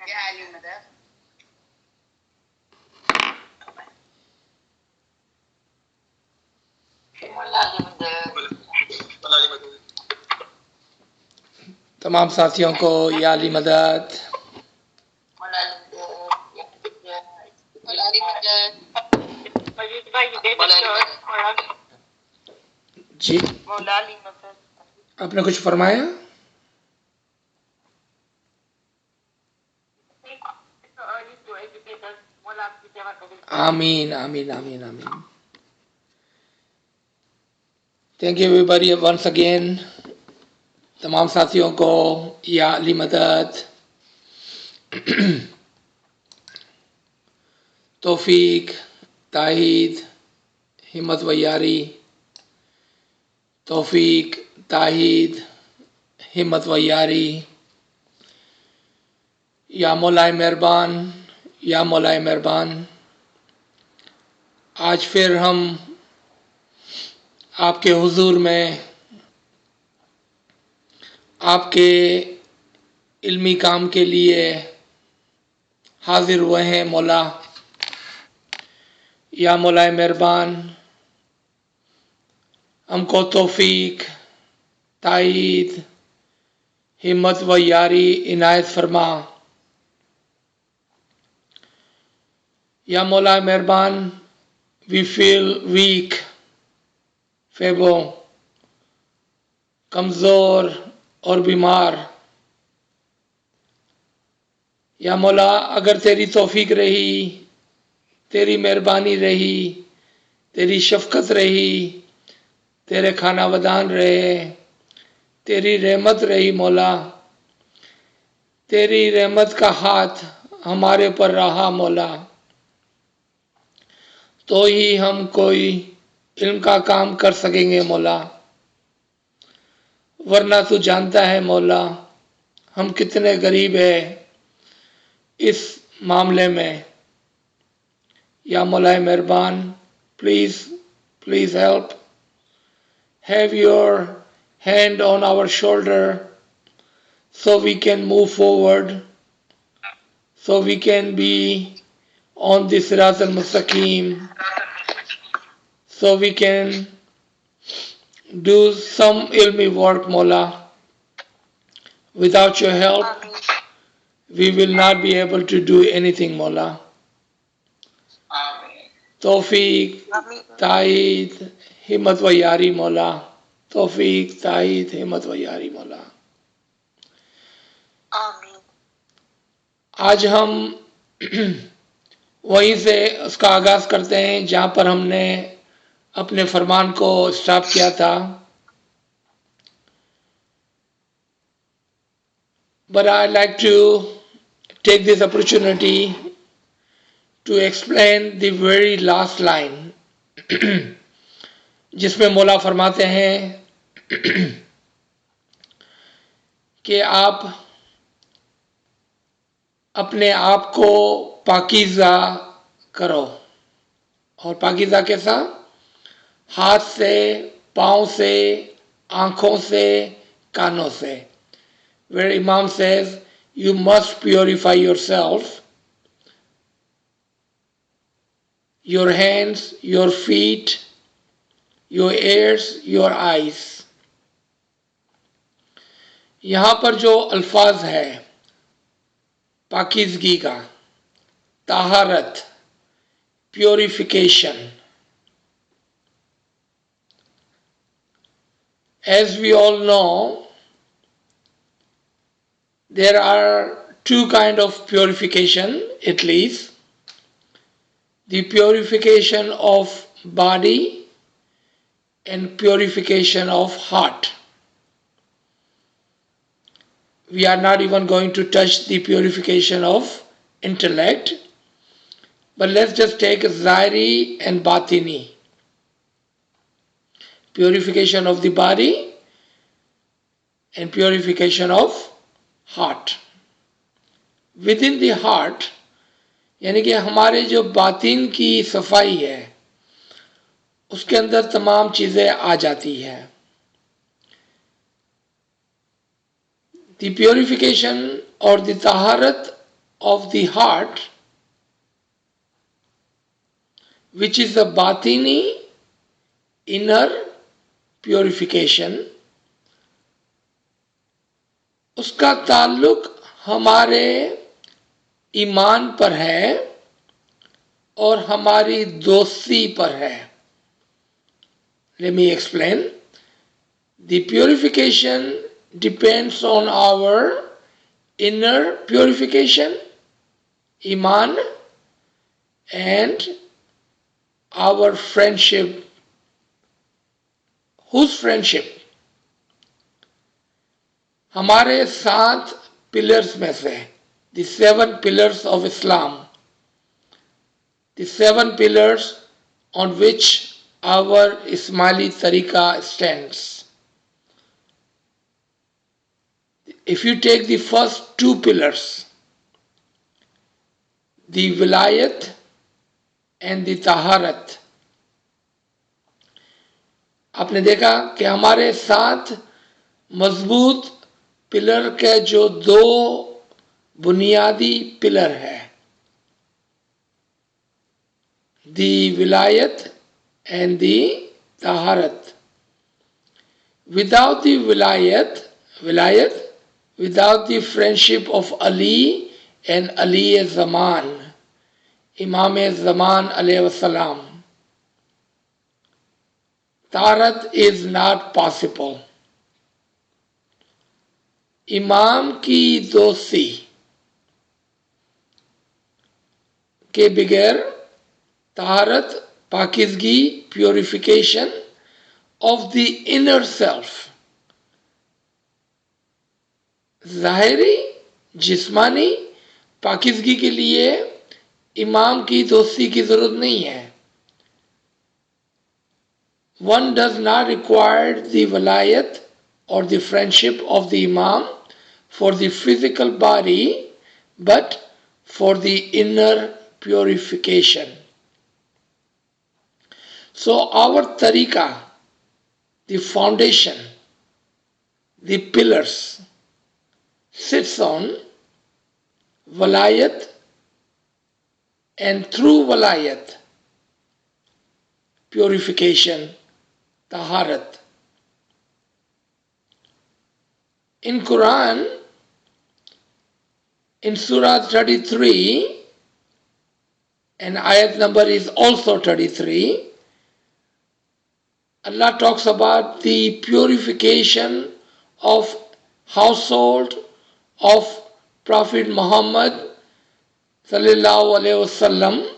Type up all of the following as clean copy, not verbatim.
या अली मदद तमाम साथियों को या अली मदद जी। आपने कुछ फरमाया? आमीन आमीन आमीन आमीन। Thank you everybody once again. तमाम साथियों को या अली मदद, तौफीक, ताहीद, हिम्मत व यारी, तौफीक, ताहीद, हिम्मत व यारी, या मौलाए मेहरबान, या मौलाए मेहरबान। आज फिर हम आपके हुजूर में आपके इल्मी काम के लिए हाजिर हुए हैं मौला। या मौलाए मेहरबान, हमको तौफीक, ताईद, हिम्मत व यारी इनायत फरमा। या मौलाए मेहरबान, वी फील वीक, फेबो, कमज़ोर और बीमार। या मौला, अगर तेरी तौफीक रही, तेरी मेहरबानी रही, तेरी शफकत रही, तेरे खाना वदान रहे, तेरी रहमत रही मौला, तेरी रहमत का हाथ हमारे पर रहा मौला, तो ही हम कोई इल्म का काम कर सकेंगे मौला, वरना तू जानता है मौला हम कितने गरीब हैं इस मामले में। या मौलाए मेहरबान, please help, have your hand on our shoulder so we can move forward, so we can be on the Sirat al-Mustaqim, so we can do some ilmi work Mola. Without your help, we will not be able to do anything Mola. Tawfiq, Taid, Himmat wa Yari Mola. तौफीक, ताईद, हिम्मत व यारी मौला। आज हम वहीं से उसका आगाज करते हैं जहां पर हमने अपने फरमान को स्टॉप किया था। But I'd like to take this opportunity to explain the very last line जिसमें मौला फरमाते हैं कि आप अपने आप को पाकीज़ा करो। और पाकीज़ा कैसा? हाथ से, पाँव से, आँखों से, कानों से। Where Imam says you must purify yourself, your hands, your feet, your ears, your eyes। यहाँ पर जो अल्फाज है पाकीज़गी का, ताहारत, purification, as we all know, there are two kinds of purification at least. The purification of body and purification of heart. We are not even going to touch the purification of intellect, but let's just take Zahiri and Batini. Purification of the body and purification of heart. Within the heart, यानी कि हमारे जो बातिन की सफाई है उसके अंदर तमाम चीज़ें आ जाती है। The purification or the taharat of the heart, which is the batini, inner purification, उसका ताल्लुक हमारे ईमान पर है और हमारी दोस्ती पर है. Let me explain. The purification depends on our inner purification, iman, and our friendship. Whose friendship? हमारे 7 pillars में से, the 7 pillars of Islam, the 7 pillars on which our Ismaili tariqa stands. If you take the first 2 pillars, the wilayat and the taharat, आपने देखा कि हमारे 7 मजबूत pillar के जो 2 बुनियादी पिलर है, the wilayat and the taharat. Without the wilayat, without the friendship of Ali and Ali Zaman, Imam Zaman alayhi wasalam, taharat is not possible. Imam की दोस्ती के बगैर taharat, पाकिज़गी, purification of the inner self, ज़ाहिरी जिस्मानी पाकिज़गी के लिए इमाम की दोस्ती की ज़रूरत नहीं है. One does not require the walayat or the friendship of the imam for the physical body, but for the inner purification. So our tariqa, the foundation, the pillars, sits on walayat, and through walayat, purification, taharat. In Quran, in Surah 33, and ayat number is also 33, Allah talks about the purification of household of Prophet Muhammad sallallahu alaihi wasallam,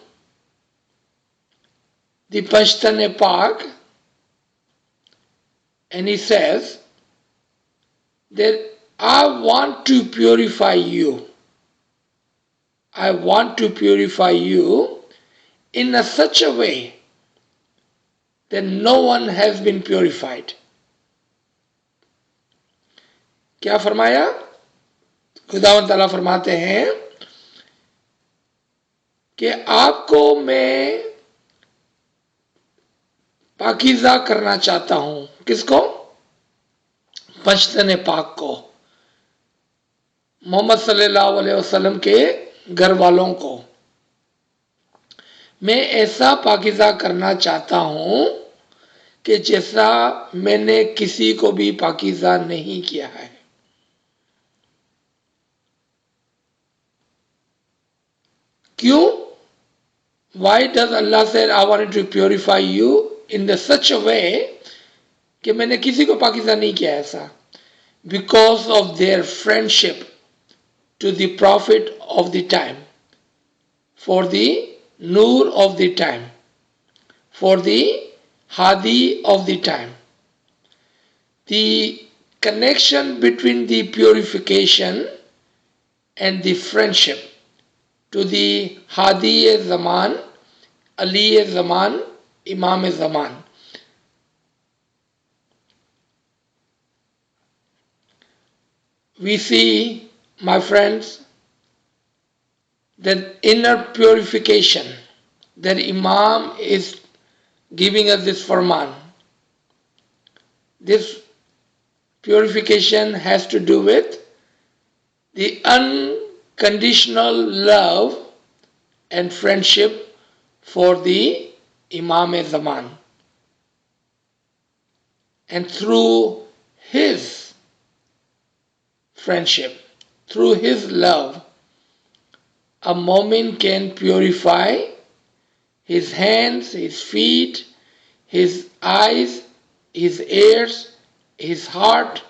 the Pashtan Pak, and he says that I want to purify you. I want to purify you in such a way that no one has been purified. क्या फरमाया? खुदावंद ताला फरमाते हैं कि आपको मैं पाकीज़ा करना चाहता हूं. किसको? पश्तन पाक को, मोहम्मद सल्लल्लाहु अलैहि वसल्लम के घर वालों को. मैं ऐसा पाकीज़ा करना चाहता हूं कि जैसा मैंने किसी को भी पाकीज़ा नहीं किया है. क्यों? Why does Allah say I wanted to purify you in such a way कि मैंने किसी को पाकीज़ा नहीं किया ऐसा? Because of their friendship to the Prophet of the time, for the Noor of the time, for the Hadi of the time. The connection between the purification and the friendship to the Hadi Zaman, Ali Zaman, Imam Zaman. We see, my friends, that inner purification, that Imam is giving us this Farman. This purification has to do with the conditional love and friendship for the Imam-e-Zaman. And through his friendship, through his love, a mu'min can purify his hands, his feet, his eyes, his ears, his heart,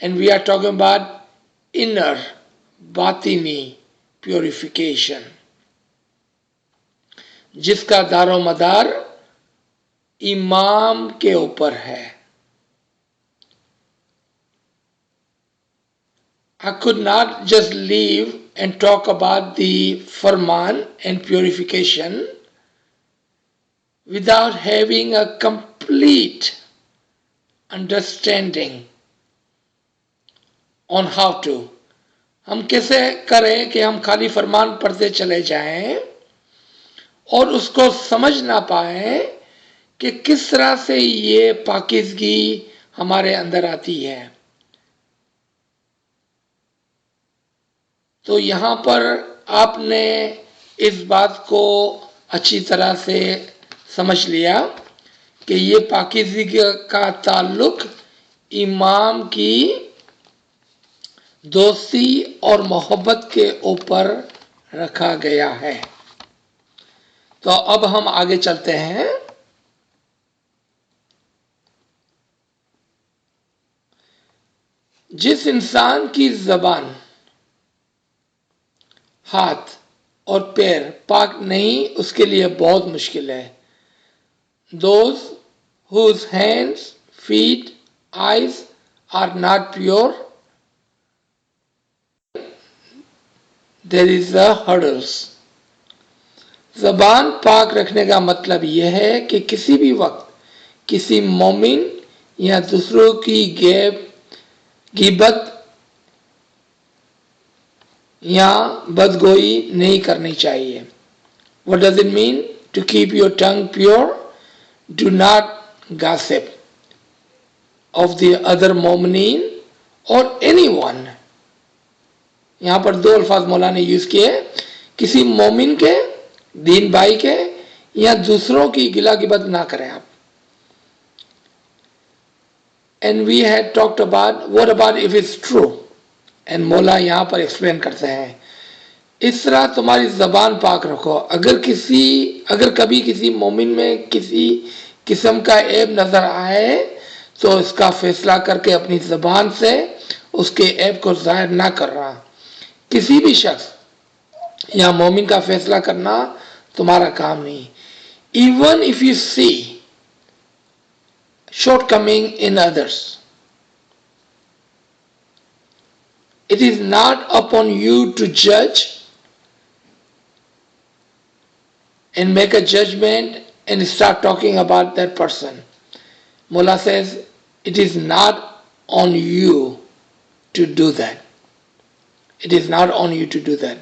and we are talking about inner, batini purification, जिसका दारो मदार इमाम के ऊपर है. I could not just leave and talk about the Farman and purification without having a complete understanding on how to. हम कैसे करें कि हम खाली फरमान पढ़ते चले जाएं और उसको समझ ना पाएं कि किस तरह से ये पाकीज़गी हमारे अंदर आती है. तो यहाँ पर आपने इस बात को अच्छी तरह से समझ लिया कि ये पाकीज़गी का ताल्लुक इमाम की दोस्ती और मोहब्बत के ऊपर रखा गया है. तो अब हम आगे चलते हैं. जिस इंसान की ज़बान, हाथ और पैर पाक नहीं, उसके लिए बहुत मुश्किल है. Those whose hands, feet, eyes are not pure, there is a hurdles. ज़बान पाक रखने का मतलब यह है कि किसी भी वक्त किसी मोमिन या दूसरों की गिबत या बदगोई नहीं करनी चाहिए. What does it mean to keep your tongue pure? Do not gossip of the other mu'mineen or anyone. यहाँ पर दो अल्फाज मौला ने यूज किए, किसी मोमिन के, दीन भाई के या दूसरों की गिला गिबत ना करें आप. And we had talked about what about if it's true. And मौला यहाँ पर एक्सप्लेन करते हैं, इस तरह तुम्हारी ज़बान पाक रखो. अगर कभी किसी मोमिन में किसी किस्म का ऐब नज़र आए तो इसका फैसला करके अपनी ज़बान से उसके ऐब को ज़ाहिर ना करना. किसी भी शख्स या मोमिन का फैसला करना तुम्हारा काम नहीं. Even if you see shortcoming in others, it is not upon you to judge and make a judgment and start talking about that person. Mullah says it is not on you to do that. It is not on you to do that.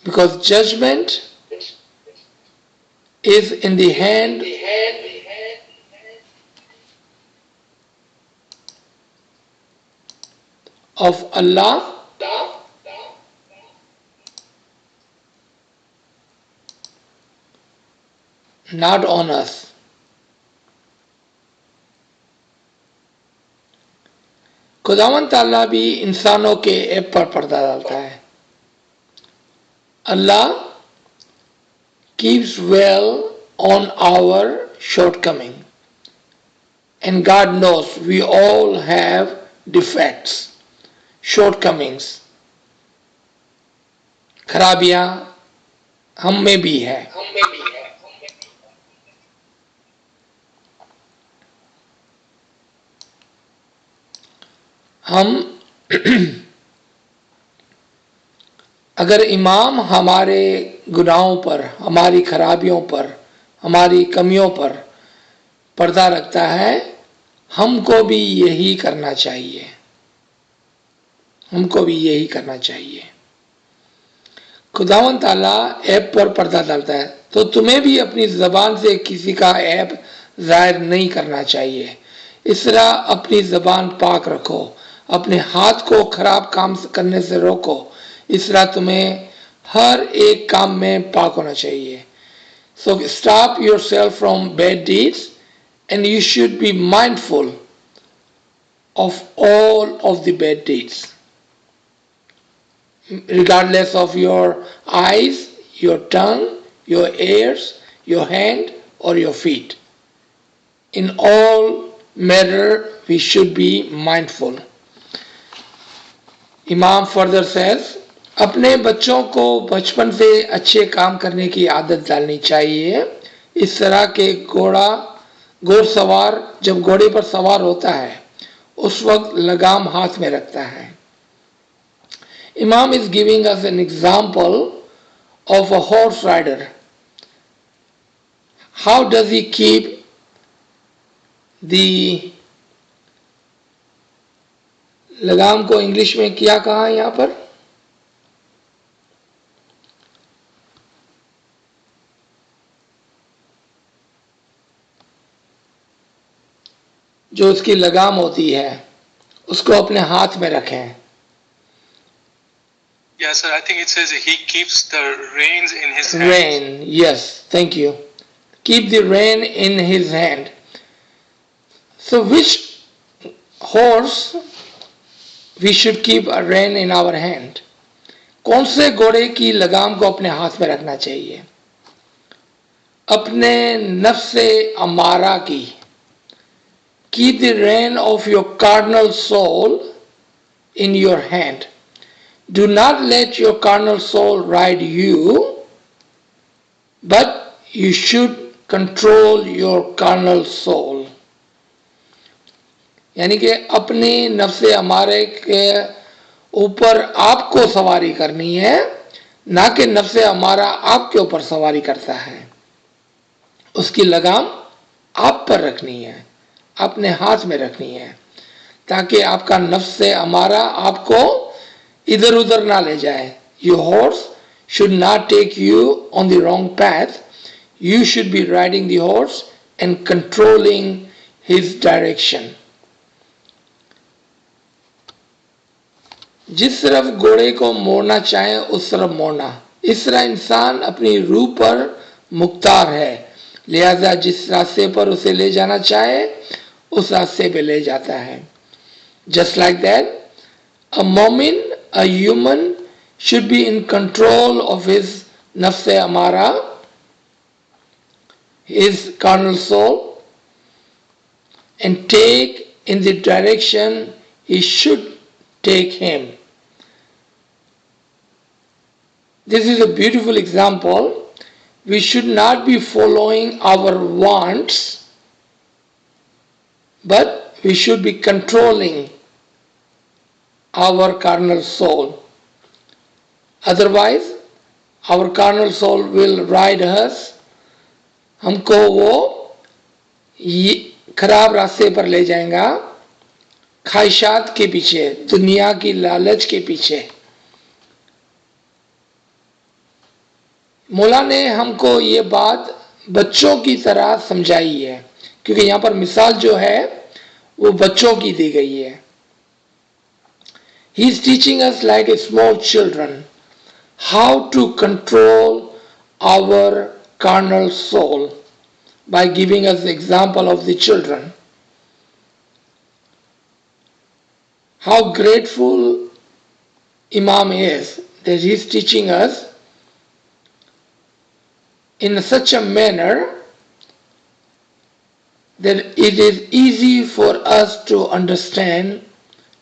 Because judgment is in the hand of Allah, not on us. खुदावंद ताला भी इंसानों के ऐब पर पर्दा डालता है. Allah keeps well on our shortcoming, and God knows we all have defects, shortcomings, खराबियां हम में भी है. हम अगर इमाम हमारे गुनाहों पर, हमारी खराबियों पर, हमारी कमियों पर पर्दा रखता है, हमको भी यही करना चाहिए. हमको भी यही करना चाहिए. खुदावंद ताला ऐब पर पर्दा डालता है, तो तुम्हें भी अपनी ज़बान से किसी का ऐब जाहिर नहीं करना चाहिए. इस तरह अपनी ज़बान पाक रखो. अपने हाथ को खराब काम करने से रोको, इस तरह तुम्हें हर एक काम में पाक होना चाहिए. So stop yourself from bad deeds and you should be mindful of all of the bad deeds, regardless of your eyes, your tongue, your ears, your hand or your feet. In all matter we should be mindful. Imam further says, अपने बच्चों को बचपन से अच्छे काम करने की आदत डालनी चाहिए. इस तरह के घोड़सवार जब घोड़े पर सवार होता है उस वक्त लगाम हाथ में रखता है. Imam is giving us an example of a horse rider. How does he keep the लगाम को इंग्लिश में क्या कहा है यहां पर? जो उसकी लगाम होती है उसको अपने हाथ में रखें. Yes, sir. I think it says he keeps the reins in his hand. Rein, yes, thank you. Keep the rein in his hand. So which horse we should keep a rein in our hand? कौन से घोड़े की लगाम को अपने हाथ में रखना चाहिए? अपने नफ्स अमारा की. Keep the rein of your carnal soul in your hand. Do not let your carnal soul ride you, but you should control your carnal soul. यानी कि अपनी नफ्स अमारे के ऊपर आपको सवारी करनी है, ना कि नफ्स अमारा आपके ऊपर सवारी करता है. उसकी लगाम आप पर रखनी है, अपने हाथ में रखनी है, ताकि आपका नफ्स अमारा आपको इधर उधर ना ले जाए. Your horse should not take you on the wrong path. You should be riding the horse and controlling his direction. जिस तरफ घोड़े को मोड़ना चाहे उस तरफ मोड़ना. इस तरह इंसान अपनी रूह पर मुख्तार है, लिहाजा जिस रास्ते पर उसे ले जाना चाहे उस रास्ते पे ले जाता है. Just like that, a mu'min, a human, should be in control of his nafs amara, his carnal soul, and take in the direction he should take him. This is a beautiful example. We should not be following our wants, but we should be controlling our carnal soul. Otherwise, our carnal soul will ride us. हमको वो खराब रास्ते पर ले जाएगा, ख्वाहिशात के पीछे, दुनिया की लालच के पीछे. मौला ने हमको ये बात बच्चों की तरह समझाई है, क्योंकि यहाँ पर मिसाल जो है वो बच्चों की दी गई है. He is teaching us like a small children how to control our carnal soul by giving us the example of the children. How grateful Imam is that he is teaching us in such a manner that it is easy for us to understand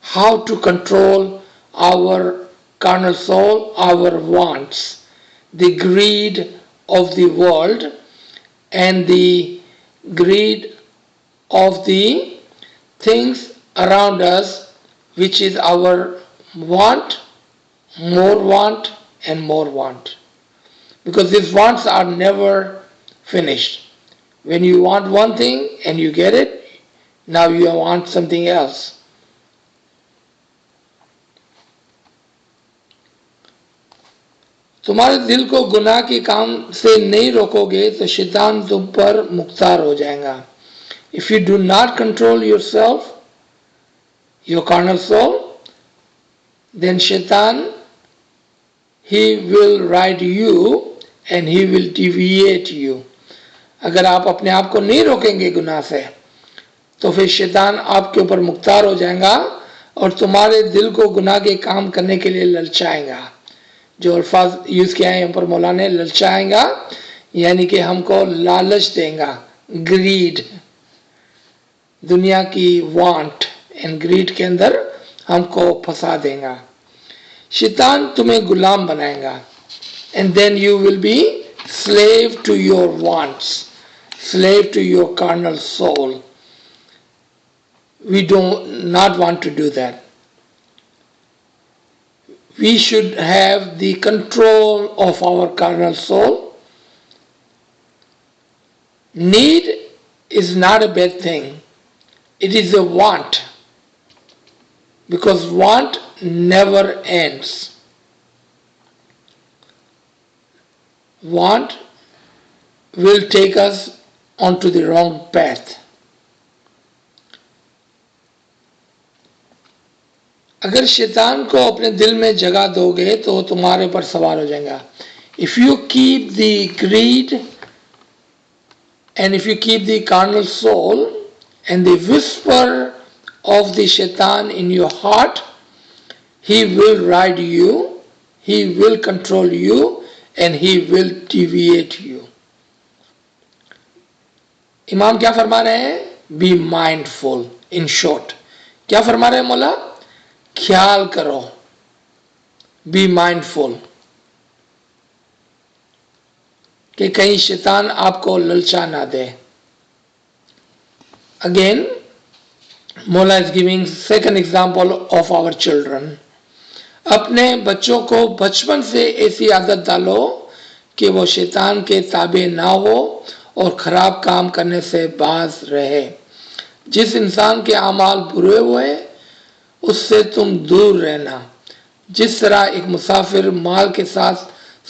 how to control our carnal soul, our wants, the greed of the world and the greed of the things around us, which is our want and more want. Because these wants are never finished. When you want one thing and you get it, now you want something else. तुम्हारे दिल को गुनाह के काम से नहीं रोकोगे तो शैतान तुम पर मुख्तार हो जाएगा. If you do not control yourself, your carnal soul, then Shaitan, he will ride you and he will deviate you. अगर आप अपने आप को नहीं रोकेंगे गुनाह से तो फिर शैतान आपके ऊपर मुख्तार हो जाएगा और तुम्हारे दिल को गुनाह के काम करने के लिए ललचाएगा. जो अल्फाज यूज किया है यहाँ पर मौलाना ने, ललचाएगा यानी कि हमको लालच देगा. ग्रीड, दुनिया की वांट एंड ग्रीड के अंदर हमको फंसा देगा. शैतान तुम्हें गुलाम बनाएगा and then you will be slave to your wants, slave to your carnal soul. We do not want to do that. We should have the control of our carnal soul. Need is not a bad thing. It is a want, because want never ends. Want will take us onto the wrong path. अगर शैतान को अपने दिल में जगह दोगे तो तुम्हारे पर सवार हो जाएगा. If you keep the greed and if you keep the carnal soul and the whisper of the shaitan in your heart, he will ride you, he will control you, and he will deviate you. इमाम क्या फरमा रहे हैं? Be mindful. In short क्या फरमा रहे हैं मौला? ख्याल करो. बी माइंडफुल कि कहीं शैतान आपको ललचा ना दे. अगेन मौला is giving second example of our children. अपने बच्चों को बचपन से ऐसी आदत डालो कि वो शैतान के ताबे ना हो और खराब काम करने से बाज रहे. जिस इंसान के अमाल बुरे हुए उससे तुम दूर रहना. जिस तरह एक मुसाफिर माल के साथ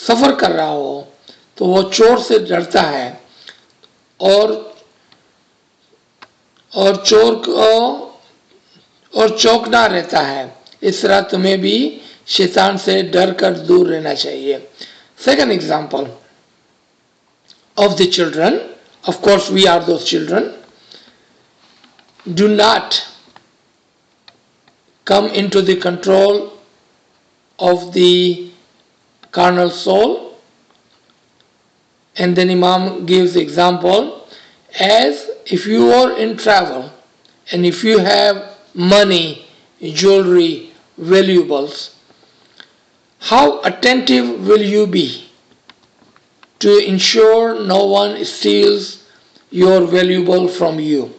सफर कर रहा हो तो वो चोर से डरता है और चोर को और चौकना रहता है. इस तरह तुम्हें भी शैतान से डर कर दूर रहना चाहिए. Second example of the children, of course we are those children, do not come into the control of the carnal soul. And then Imam gives the example as if you are in travel and if you have money, jewelry, valuables, how attentive will you be to ensure no one steals your valuable from you?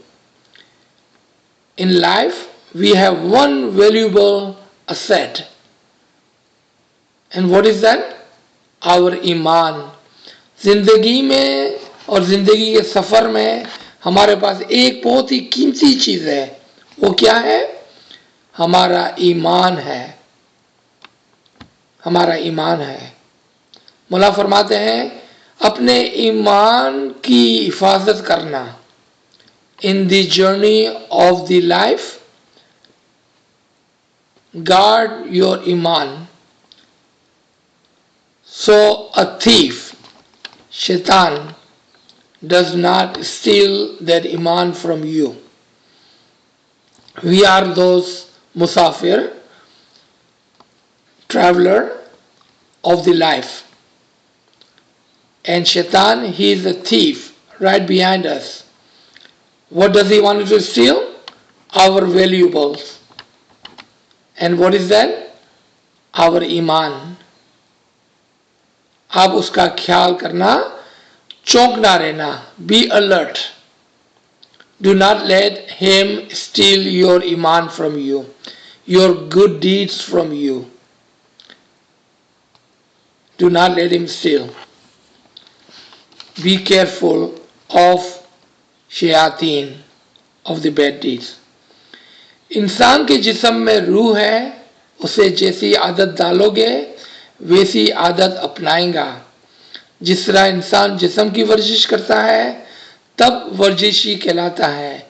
In life, we have one valuable asset. And what is that? Our iman. जिंदगी में और जिंदगी के सफर में हमारे पास एक बहुत ही कीमती चीज है. वो क्या है? हमारा ईमान है. हमारा ईमान है. मौला फरमाते हैं अपने ईमान की हिफाजत करना. In the journey of the life guard your iman. So a thief, shaitan, does not steal that iman from you. We are those musafir, traveler of the life. And shaitan, he is a thief right behind us. What does he want to steal? Our valuables. And what is that? Our iman. आप उसका ख्याल करना, चौंकना रहना. Be alert. Do not let him steal your iman from you, your good deeds from you. Do not let him steal. Be careful of shayateen, of the bad deeds. इंसान के जिस्म में रूह है, उसे जैसी आदत डालोगे वैसी आदत अपनाएगा. जिस तरह इंसान जिस्म की वर्जिश करता है तब वर्जिशी कहलाता है.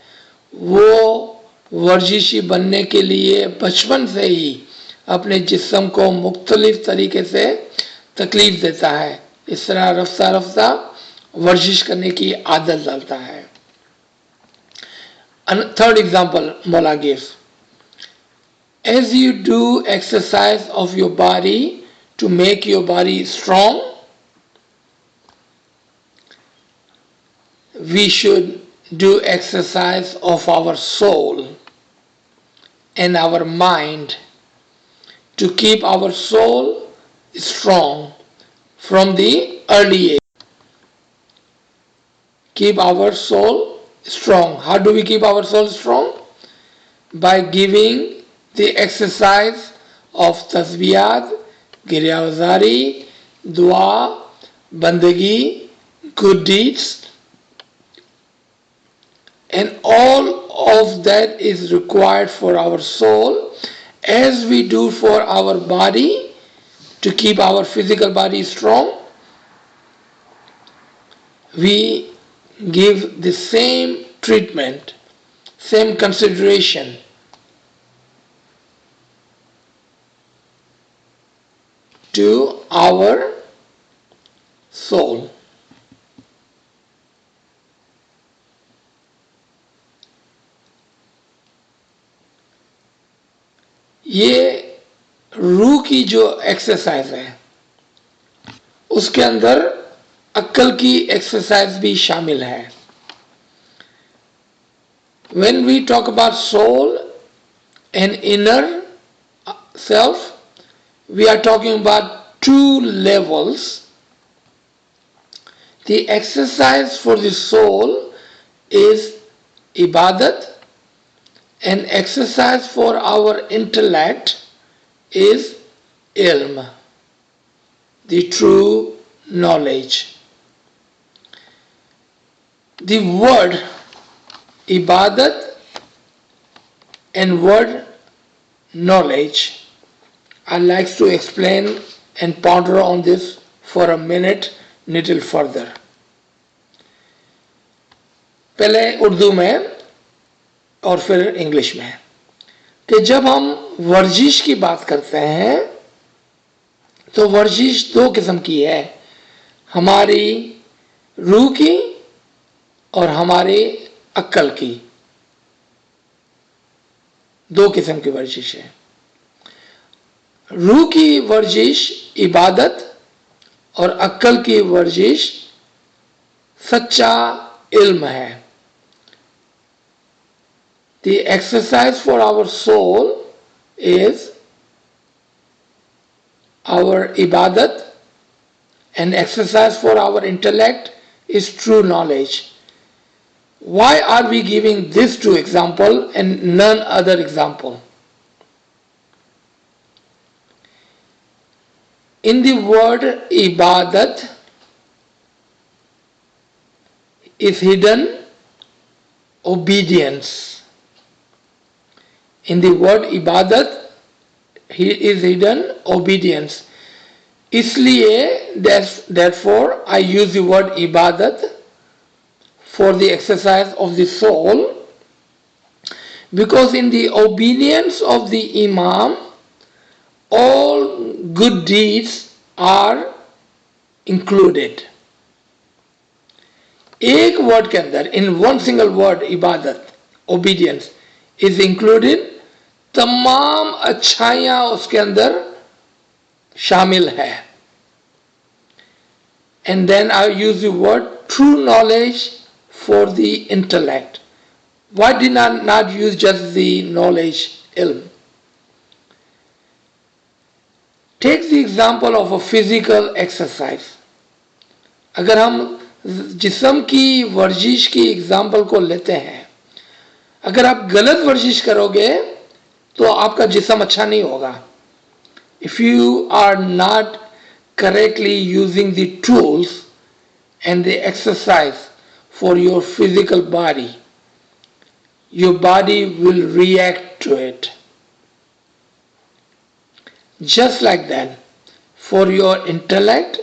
वो वर्जिशी बनने के लिए बचपन से ही अपने जिस्म को मुख्तलिफ तरीके से तकलीफ देता है, इस तरह रफ्ता रफ्ता वर्जिश करने की आदत डालता है। थर्ड एग्जाम्पल मौला gives, as you do exercise of your body to make your body strong, we should do exercise of our soul and our mind to keep our soul strong from the early age. Keep our soul strong. How do we keep our soul strong? By giving the exercise of tasbiyat, giryawazari, dua, bandagi, good deeds, and all of that is required for our soul, as we do for our body to keep our physical body strong. We give the same treatment, same consideration to our soul. ये रूह की जो exercise है उसके अंदर अक्ल की exercise भी शामिल है। When we talk about soul and inner self, we are talking about two levels. The exercise for the soul is ibadat, and exercise for our intellect is ilm, the true knowledge. The word ibadat and word knowledge, I'd like to explain and ponder on this for a minute little further. पहले उर्दू में और फिर English में, कि जब हम वर्जिश की बात करते हैं तो वर्जिश दो किस्म की है, हमारी रूह की और हमारी अक्ल की, दो किस्म की वर्जिश है। रूह की वर्जिश इबादत और अक्ल की वर्जिश सच्चा इल्म है। The exercise for our soul is our ibadat, and exercise for our intellect is true knowledge. Why are we giving these two examples and none other example? In the word ibadat is hidden obedience. In the word ibadat is hidden obedience. इसलिए therefore I use the word ibadat for the exercise of the soul, because in the obedience of the imam all good deeds are included. एक word के अंदर, in one single word इबादत, obedience is included, तमाम अच्छाइयां उसके अंदर शामिल है। And then I use the word true knowledge for the intellect. Why did I not use just the knowledge ilm? Take the example of a physical exercise. अगर हम जिस्म की वर्जिश की एग्जाम्पल को लेते हैं, अगर आप गलत वर्जिश करोगे तो आपका जिस्म अच्छा नहीं होगा। If you are not correctly using the tools and the exercise for your physical body, your body will react to it. Just like that, for your intellect,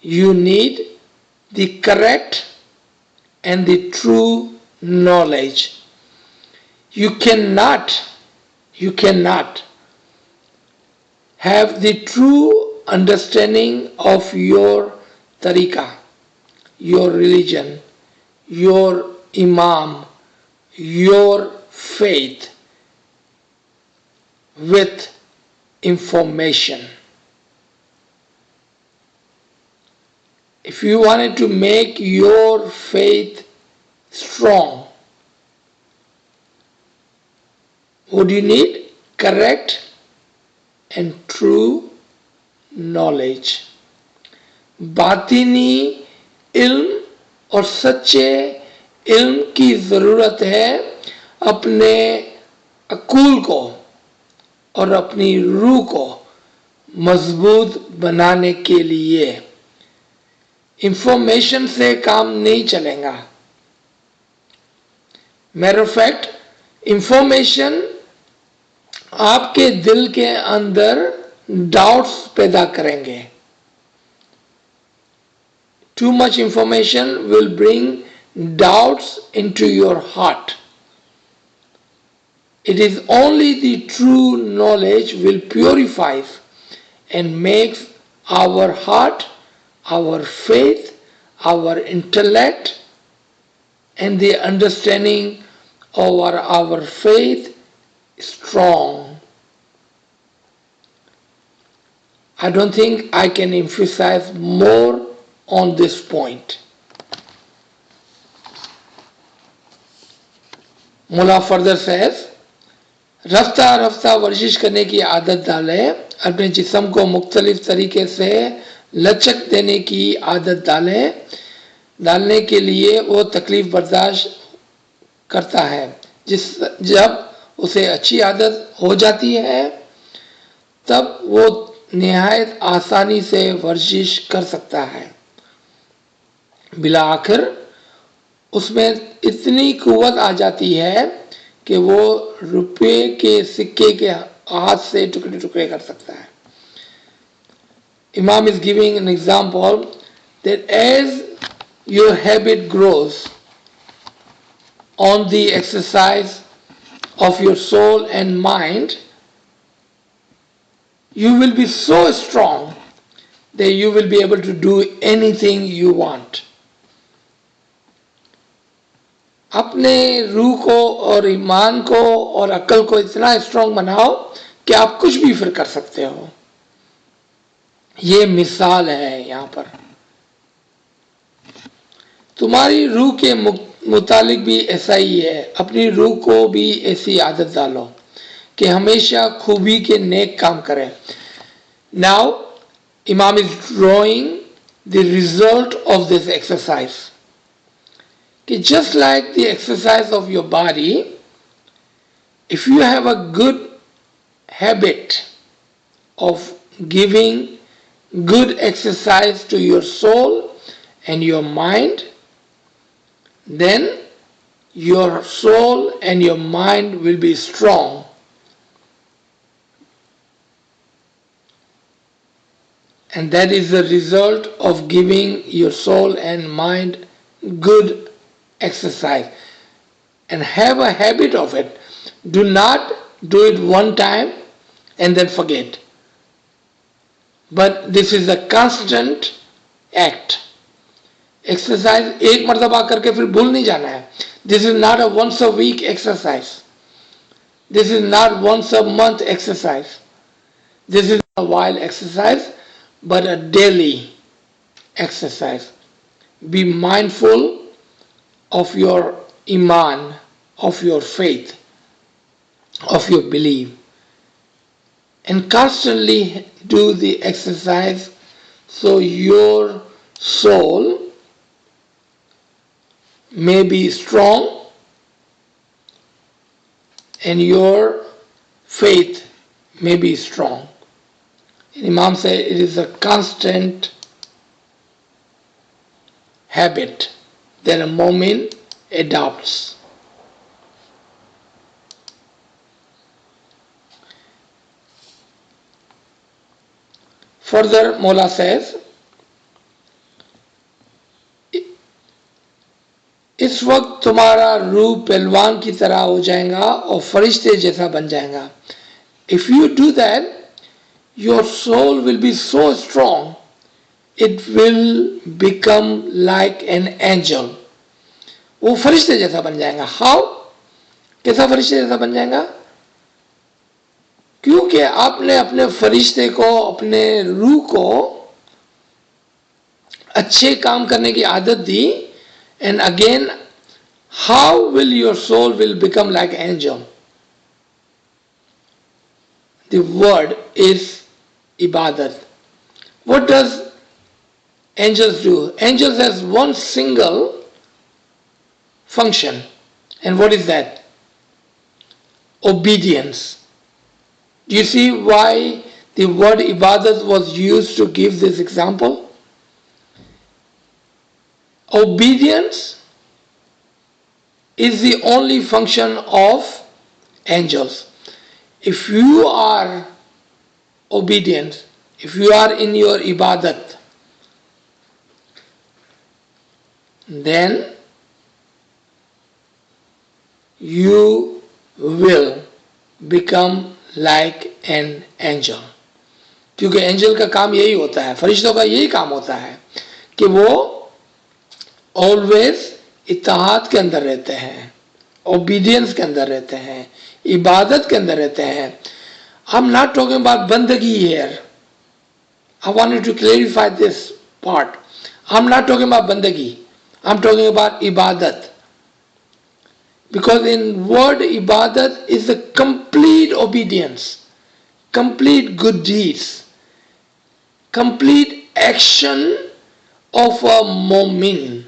you need the correct and the true knowledge. You cannot have the true understanding of your tariqah, your religion, your imam, your faith with information. If you wanted to make your faith strong, what do you need? Correct and true knowledge. बातिनी इल्म और सच्चे इल्म की ज़रूरत है अपने a cool को और अपनी रूह को मजबूत बनाने के लिए. इंफॉर्मेशन से काम नहीं चलेगा. मैटर ऑफ फैक्ट, इंफॉर्मेशन आपके दिल के अंदर डाउट्स पैदा करेंगे. Too much information will bring doubts into your heart. It is only the true knowledge will purify and makes our heart, our faith, our intellect, and the understanding of our faith strong. I don't think I can emphasize more on this point. Mullah further says, रफ्ता रफ्ता वर्जिश करने की आदत डालें, अपने जिस्म को मुख्तलिफ तरीके से लचक देने की आदत डालने के लिए वो तकलीफ बर्दाश्त करता है. जब उसे अच्छी आदत हो जाती है तब वो निहायत आसानी से वर्जिश कर सकता है. बिला आखिर उसमें इतनी कुव्वत आ जाती है कि वो रुपये के सिक्के के हाथ से टुकड़े टुकड़े कर सकता है. Imam is giving an example that as your habit grows on the exercise of your soul and mind, you will be so strong that you will be able to do anything you want. अपने रूह को और ईमान को और अक्ल को इतना strong बनाओ कि आप कुछ भी फिर कर सकते हो. ये मिसाल है यहाँ पर. तुम्हारी रूह के मुतालिक भी ऐसा ही है. अपनी रूह को भी ऐसी आदत डालो कि हमेशा खूबी के नेक काम करें. Now, Imam is drawing the result of this exercise. Just like the exercise of your body, if you have a good habit of giving good exercise to your soul and your mind, then your soul and your mind will be strong. And that is the result of giving your soul and mind good exercise. And have a habit of it. Do not do it one time and then forget. But this is a constant act. Exercise एक मर्तबा करके फिर भूल नहीं जाना है. This is not a once a week exercise. This is not once a month exercise. This is a while exercise, but a daily exercise. Be mindful of your iman, of your faith, of your belief, and constantly do the exercise so your soul may be strong and your faith may be strong. And Imam said it is a constant habit that a mu'min adopts. Further, Mola says, इस वक्त तुम्हारा रूह पहलवान की तरह हो जाएगा और फरिश्ते जैसा बन जाएगा. If you do that, your soul will be so strong, it will become like an angel. वो फरिश्ते जैसा बन जाएगा. How? कैसा फरिश्ते जैसा बन जाएगा? क्योंकि आपने अपने फरिश्ते को, अपने रूह को अच्छे काम करने की आदत दी. And again, how will your soul will become like angel? The word is ibadat. What does angels do? Angels has one single function. And what is that? Obedience. Do you see why the word ibadat was used to give this example? Obedience is the only function of angels. If you are obedient, if you are in your ibadat, then you will become like an angel. क्योंकि angel का काम यही होता है, फरिश्तों का यही काम होता है कि वो ऑलवेज इत्तेहाद के अंदर रहते हैं, ओबीडियंस के अंदर रहते हैं, इबादत के अंदर रहते हैं. I'm not talking about बंदगी here. I wanted to clarify this part. I'm not talking about बंदगी. I'm talking about ibadat. Because in word ibadat is the complete obedience, complete good deeds, complete action of a mu'min.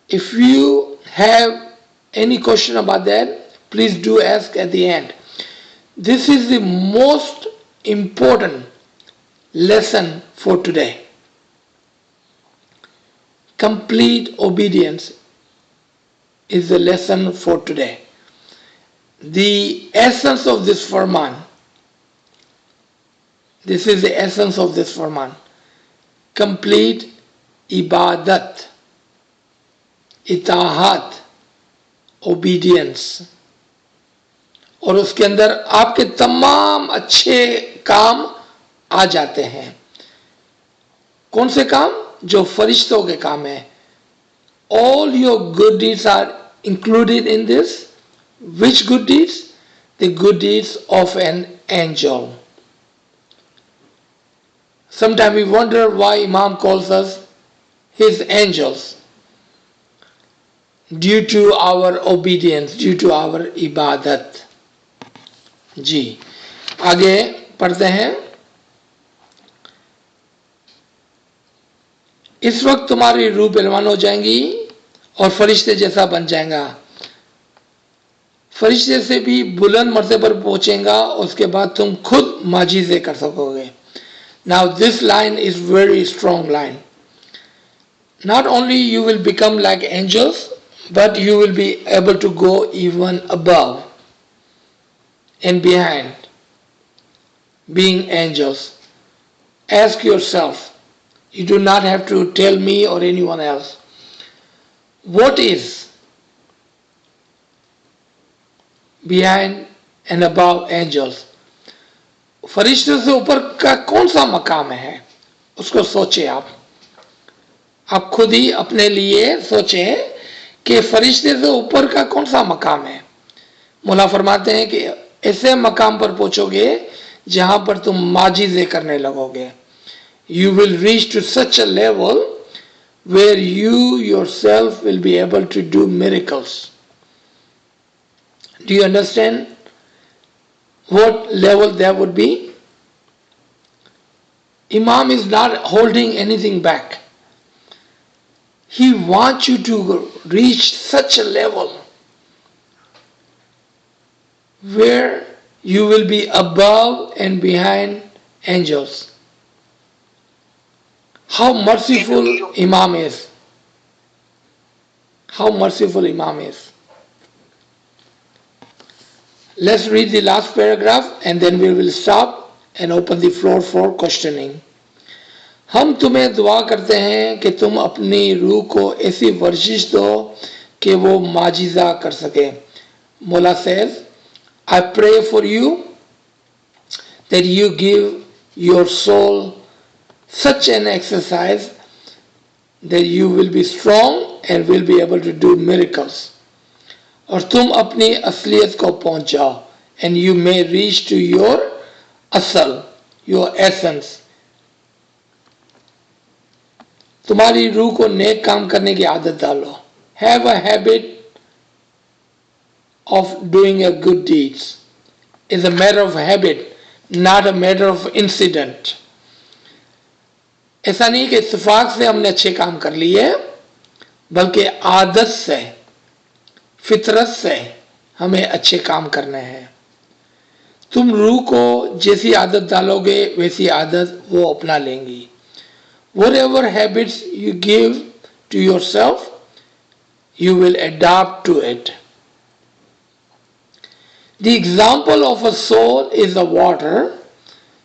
If you have any question about that, please do ask at the end. This is the most important lesson for today. Complete obedience is the lesson for today. The essence of this Farman, this is the essence of this Farman. Complete ibadat, इताहत, obedience, और उसके अंदर आपके तमाम अच्छे काम आ जाते हैं. कौन से काम? जो फरिश्तों के काम है. All your good deeds are included in this. Which good deeds? The good deeds of an angel. Sometimes we wonder why Imam calls us his angels. Due to our obedience, due to our ibadat. जी आगे पढ़ते हैं. इस वक्त तुम्हारी रूह पहलवान हो जाएंगी और फरिश्ते जैसा बन जाएगा. फरिश्ते से भी बुलंद मर्तबे पर पहुंचेगा, उसके बाद तुम खुद माजिज़े कर सकोगे. Now this line is very strong line. Not only you will become like angels, but you will be able to go even above and behind, being angels. Ask yourself, you do not have to tell me or anyone else, what is behind and above angels? फरिश्तों से ऊपर का कौन सा मकाम है, उसको सोचें. आप खुद ही अपने लिए सोचें कि फरिश्ते से ऊपर का कौन सा मकाम है. मौला फरमाते हैं कि ऐसे मकाम पर पहुंचोगे जहां पर तुम माजिज़े करने लगोगे. You will reach to such a level where you yourself will be able to do miracles. Do you understand what level that would be? Imam is not holding anything back. He wants you to reach such a level where you will be above and behind angels. How merciful Imam is. How merciful Imam is. Let's read the last paragraph and then we will stop and open the floor for questioning. हम तुम्हें दुआ करते हैं कि तुम अपनी रूह को ऐसी वर्जिश दो कि वो माजिज़ा कर सके. Mullah says, I pray for you that you give your soul such an exercise that you will be strong and will be able to do miracles. और तुम अपनी असलियत को पहुंच जाओ, and you may reach to your asal, your essence. तुम्हारी रूह को नेक काम करने की आदत डालो. Have a habit of doing a good deeds. Is a matter of habit, not a matter of incident. ऐसा नहीं कि इत्तेफाक से हमने अच्छे काम कर लिए, बल्कि आदत से, फितरत से हमें अच्छे काम करने हैं. तुम रूह को जैसी आदत डालोगे वैसी आदत वो अपना लेंगी. Whatever habits you give to yourself, you will adapt to it. The example of a soul is the water.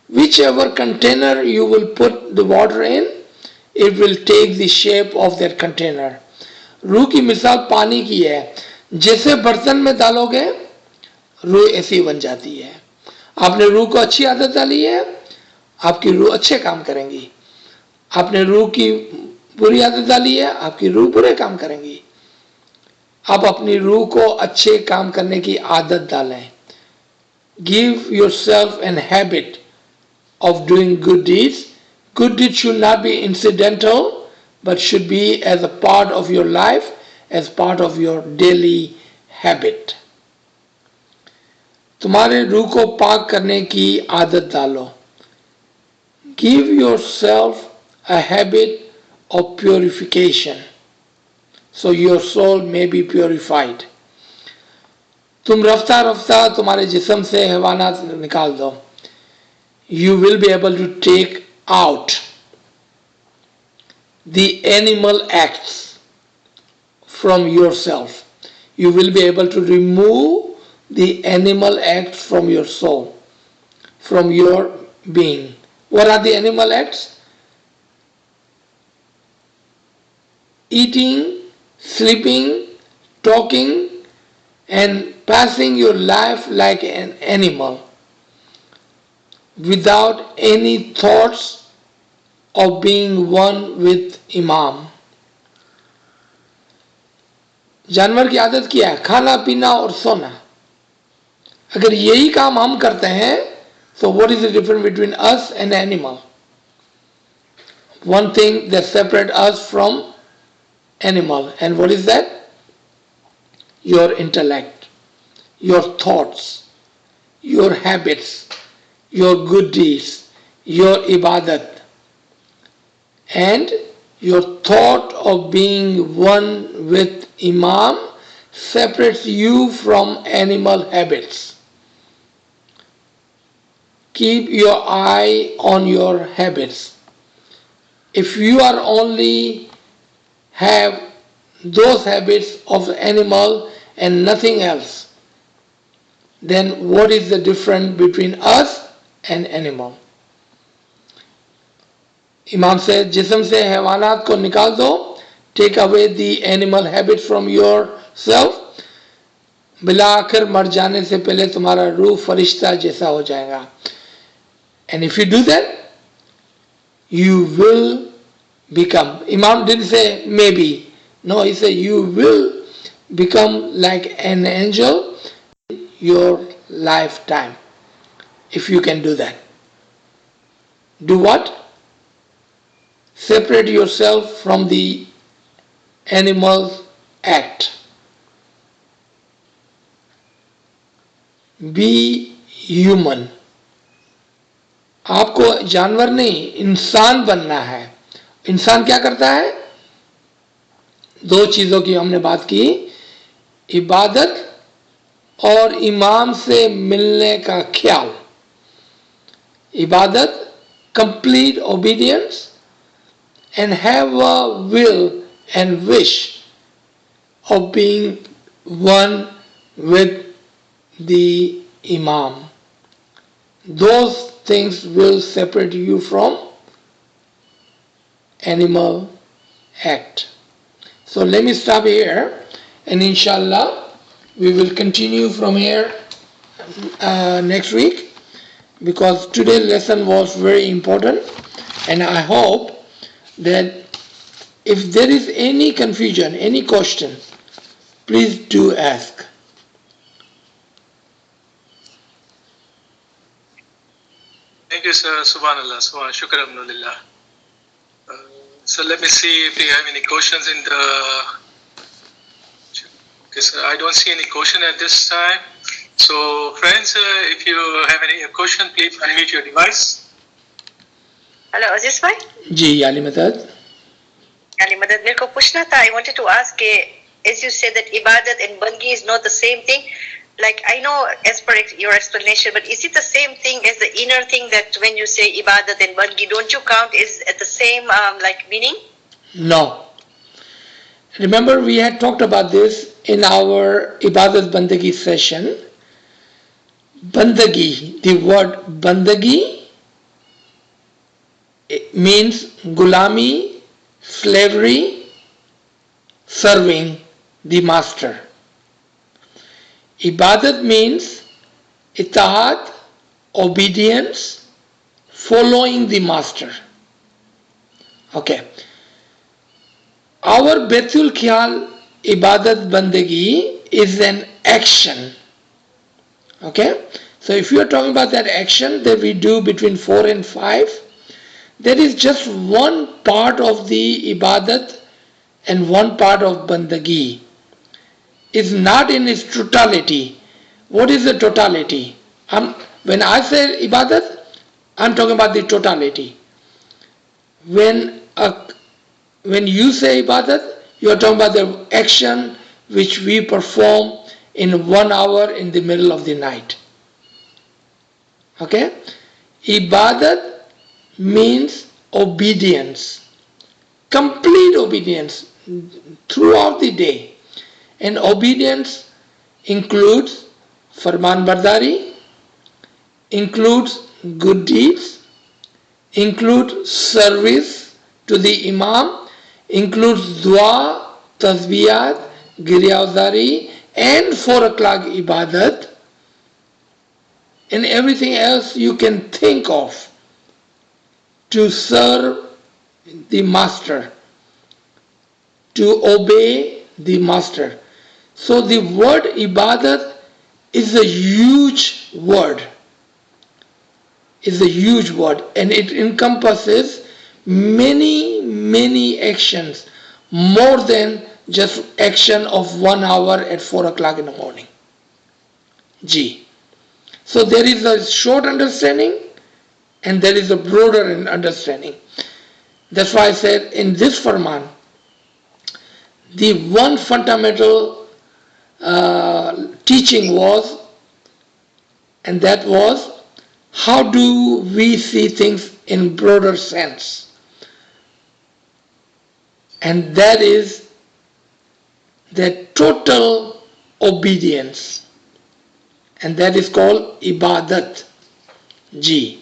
Whichever container you will put the water in, it will take the shape of that container. रूह की मिसाल पानी की है. जैसे बर्तन में डालोगे रूह ऐसी बन जाती है. आपने रूह को अच्छी आदत डाली है, आपकी रूह अच्छे काम करेंगी. आपने रूह की बुरी आदत डाली है, आपकी रूह बुरे काम करेंगी. आप अपनी रूह को अच्छे काम करने की आदत डालें. Give yourself an habit of doing good deeds. Good deeds should not be incidental, but should be as a part of your life, as part of your daily habit. तुम्हारे रूह को पाक करने की आदत डालो. Give yourself a habit of purification, so your soul may be purified. तुम रफ्ता रफ्ता तुम्हारे जिस्म से हैवानात निकाल दो. You will be able to take out the animal acts from yourself. You will be able to remove the animal acts from your soul, from your being. What are the animal acts? Eating, sleeping, talking, and passing your life like an animal without any thoughts of being one with Imam. जानवर की आदत क्या है? खाना पीना और सोना. अगर यही काम हम करते हैं, so what is the difference between us and animal? One thing that separates us from animal, and what is that? Your intellect, your thoughts, your habits, your good deeds, your ibadat, and your thought of being one with Imam separates you from animal habits. Keep your eye on your habits. If you are only have those habits of the animal and nothing else, then what is the difference between us and animal? Imam said, जिस्म से हैवानात को निकाल दो. Take away the animal habits from yourself. बिला आखिर मर जाने से पहले तुम्हारा रूह फरिश्ता जैसा हो जाएगा. And if you do that, you will become. Imam didn't say maybe. No, he said you will become like an angel in your lifetime. If you can do that. Do what? Separate yourself from the animal act. Be human. आपको जानवर नहीं, इंसान बनना है. इंसान क्या करता है? दो चीजों की हमने बात की, इबादत और इमाम से मिलने का ख्याल. इबादत, complete obedience, and have a will and wish of being one with the Imam. Those things will separate you from Animal Act. So let me stop here, and inshallah we will continue from here next week, because today's lesson was very important, and I hope that if there is any confusion, any question, please do ask. Thank you, sir. Subhanallah. Subhanallah. Shukr alhamdulillah. So let me see if you have any questions in the. Okay, sir. I don't see any question at this time. So, friends, if you have any question, please unmute your device. Hello, Aziz bhai. जी याली मदद. याली मदद मेरे को पूछना था. I wanted to ask, as you said that ibadat and bangi is not the same thing. Like I know as per your explanation, but is it the same thing as the inner thing that when you say ibadat and bangi, don't you count is at the same like meaning? No. Remember we had talked about this in our ibadat bandagi session. Bandagi, the word bandagi, it means gulami, slavery, serving the master. Ibadat means itaat, obedience, following the master. Okay. Our Betul Khiyal Ibadat Bandagi is an action. Okay. So if you are talking about that action that we do between 4 and 5, that is just one part of the Ibadat and one part of Bandagi. Is not in its totality. What is the totality? When I say ibadat, I'm talking about the totality. When you say ibadat, you are talking about the action which we perform in 1 hour in the middle of the night. Okay? Ibadat means obedience, complete obedience throughout the day. And obedience includes Farman Bardari, includes good deeds, includes service to the Imam, includes dua, tasbiyat, giryawzari, and 4 o'clock ibadat, and everything else you can think of to serve the master, to obey the master. So the word ibadat is a huge word. Is a huge word, and it encompasses many actions, more than just action of 1 hour at 4 o'clock in the morning. G. So there is a short understanding and there is a broader understanding. That's why I said in this Farman, the one fundamental teaching was, and that was, how do we see things in broader sense? And that is the total obedience, and that is called ibadat. G.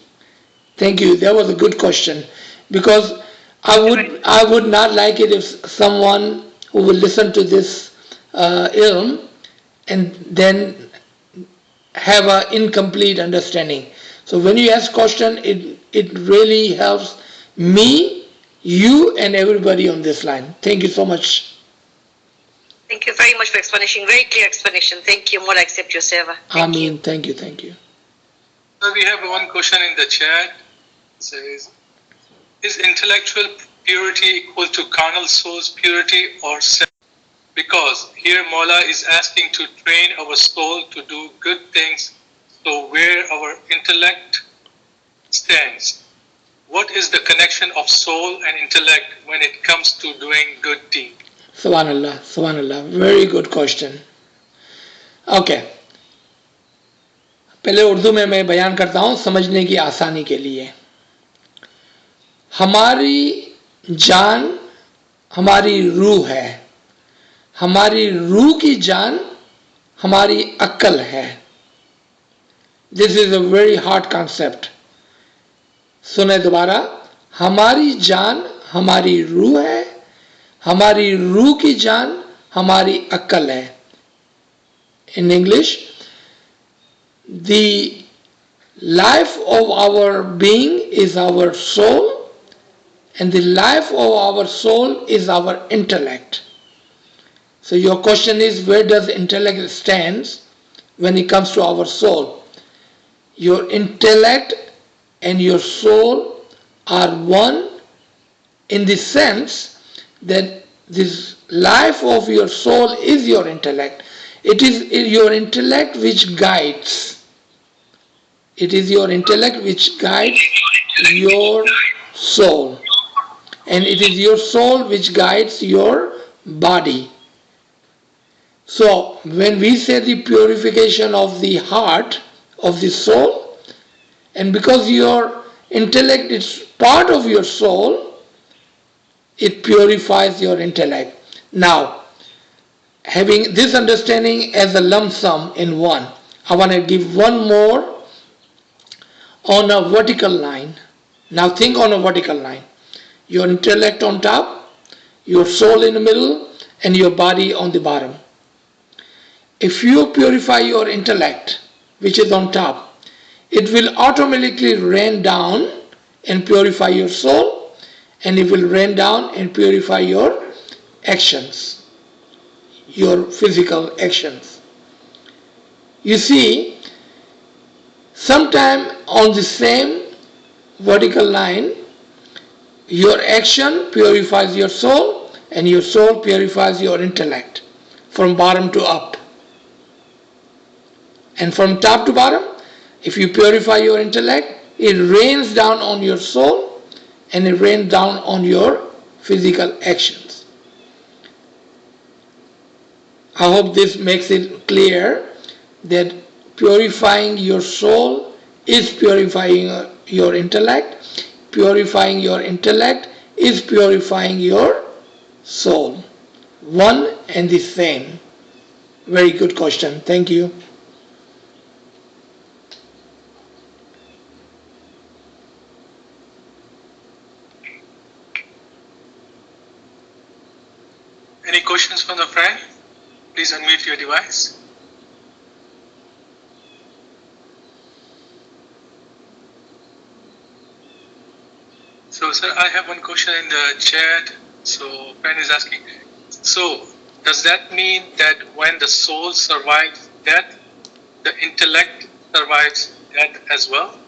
Thank you. That was a good question, because I would not like it if someone who will listen to this ilm and then have an incomplete understanding. So when you ask question, it really helps me, you, and everybody on this line. Thank you so much. Thank you very much for explanation. Very clear explanation. Thank you. More accept your seva. Ameen. Thank you. So we have one question in the chat. It says, is intellectual purity equal to carnal soul's purity or separate? Because here Mola is asking to train our soul to do good things, so where our intellect stands. What is the connection of soul and intellect when it comes to doing good deed? Subhanallah, Subhanallah. Very good question. Okay. पहले उर्दू में मैं बयान करता हूँ समझने की आसानी के लिए. हमारी जान हमारी रूह है. हमारी रूह की जान हमारी अक्ल है. This is a very hard concept. सुने दोबारा. हमारी जान हमारी रूह है, हमारी रूह की जान हमारी अक्ल है. In English, the life of our being is our soul, and the life of our soul is our intellect. So your question is, where does intellect stands when it comes to our soul? Your intellect and your soul are one in the sense that this life of your soul is your intellect. It is your intellect which guides. It is your intellect which guides your soul. And it is your soul which guides your body. So when we say the purification of the heart, of the soul, and because your intellect is part of your soul, it purifies your intellect. Now, having this understanding as a lump sum in one, I want to give one more on a vertical line. Now think on a vertical line. Your intellect on top, your soul in the middle, and your body on the bottom. If you purify your intellect, which is on top, it will automatically rain down and purify your soul, and it will rain down and purify your actions, your physical actions. You see, sometime on the same vertical line, your action purifies your soul, and your soul purifies your intellect from bottom to up. And from top to bottom, if you purify your intellect, it rains down on your soul and it rains down on your physical actions. I hope this makes it clear that purifying your soul is purifying your intellect. Purifying your intellect is purifying your soul. One and the same. Very good question. Thank you. Any questions from the friend? Please unmute your device. So, sir, I have one question in the chat. So, friend is asking, so does that mean that when the soul survives death, the intellect survives death as well?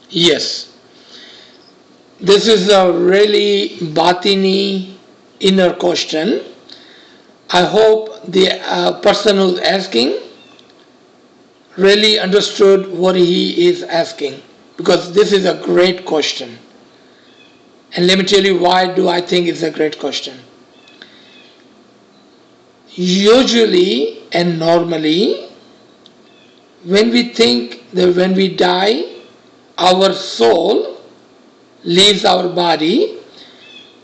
Yes. This is a really batini inner question. I hope the person who's asking really understood what he is asking, because this is a great question. And let me tell you why do I think it's a great question. Usually and normally, when we think that when we die, our soul leaves our body,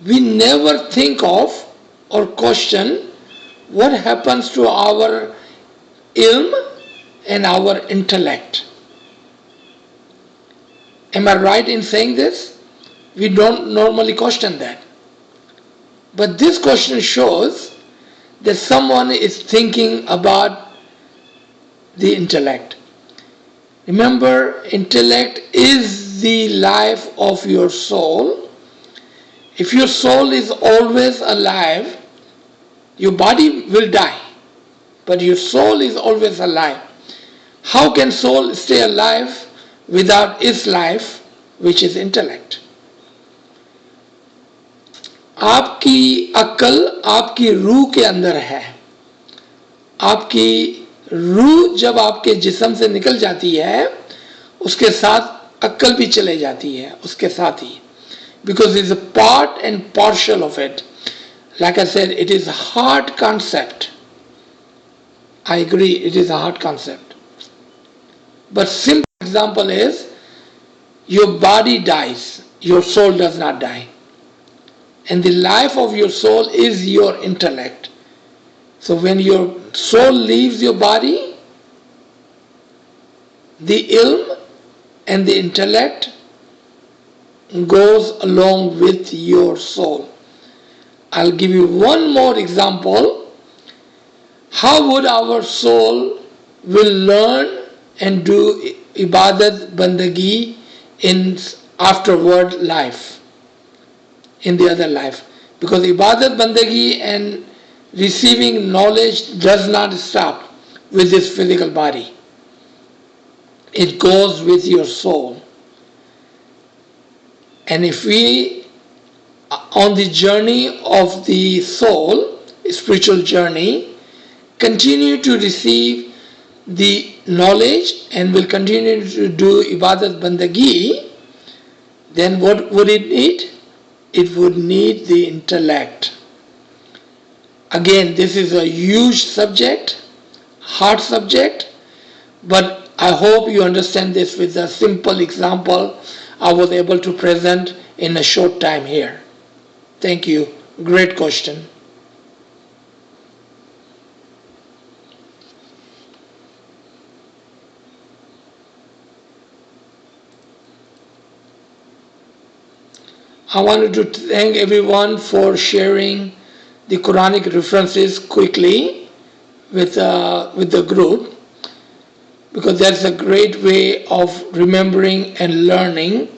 we never think of or question what happens to our ilm and our intellect. Am I right in saying this? We don't normally question that. But this question shows that someone is thinking about the intellect. Remember, intellect is the life of your soul. If your soul is always alive, your body will die, but your soul is always alive. How can soul stay alive without its life, which is intellect? आपकी अक्ल आपकी रूह के अंदर है. आपकी रूह जब आपके जिस्म से निकल जाती है, उसके साथ अक्ल भी चले जाती है उसके साथ ही, because it is a part and partial of it. Like I said, it is a hard concept. I agree, it is a hard concept. But simple example is, your body dies, your soul does not die. And the life of your soul is your intellect. So when your soul leaves your body, the ilm and the intellect goes along with your soul. I'll give you one more example. How would our soul will learn and do ibadat bandagi in afterward life, in the other life? Because ibadat bandagi and receiving knowledge does not stop with this physical body. It goes with your soul. And if we, on the journey of the soul, spiritual journey, continue to receive the knowledge and will continue to do ibadat bandagi, then what would it need? It would need the intellect. Again, this is a huge subject, hard subject, but I hope you understand this with a simple example I was able to present in a short time here. Thank you. Great question. I wanted to thank everyone for sharing the Quranic references quickly with the group, because that's a great way of remembering and learning,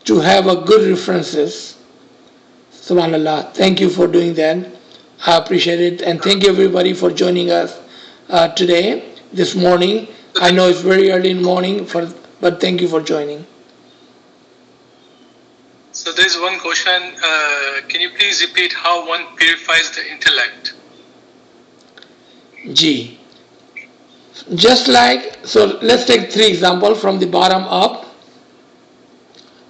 to have a good references. Subhanallah. Thank you for doing that. I appreciate it, and thank you everybody for joining us today, this morning. I know it's very early in the morning, but thank you for joining. So there's one question. Can you please repeat how one purifies the intellect? G. Just like, so let's take 3 examples from the bottom up.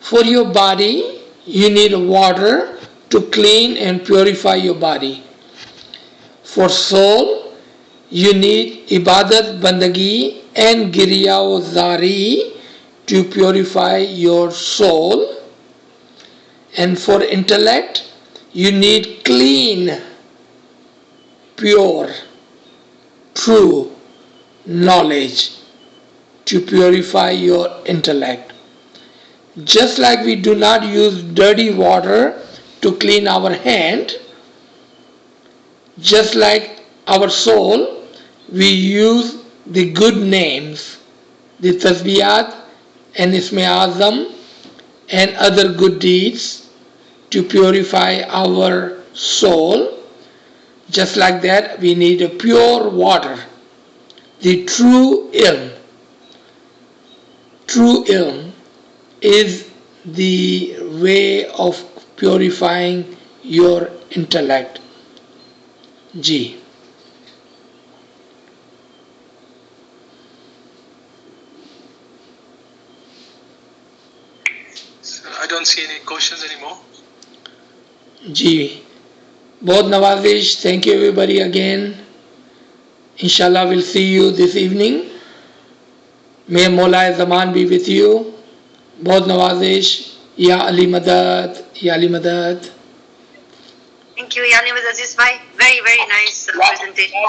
For your body, you need water to clean and purify your body. For soul, you need ibadat, bandagi and giriya o zari to purify your soul. And for intellect, you need clean, pure, true knowledge to purify your intellect. Just like we do not use dirty water to clean our hand, just like our soul, we use the good names, the tasbiyat and isme azam and other good deeds to purify our soul. Just like that, we need a pure water, the true ilm. True ilm is the way of purifying your intellect. G. So I don't see any questions anymore. G. Both Nawazish, thank you everybody again. Inshallah, we'll see you this evening. May Mawla Zaman be with you. Both Nawazish, Ya Ali Madad, Ya Ali Madad. Thank you, Yani with Aziz Bhai. Very, very nice presentation.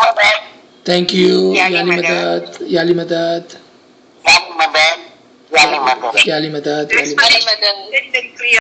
Thank you, Ya Ya Ali Ali Madad, Ya Ali Madad. Ya Ali Madad, Ya Ali Madad. Very, very clear.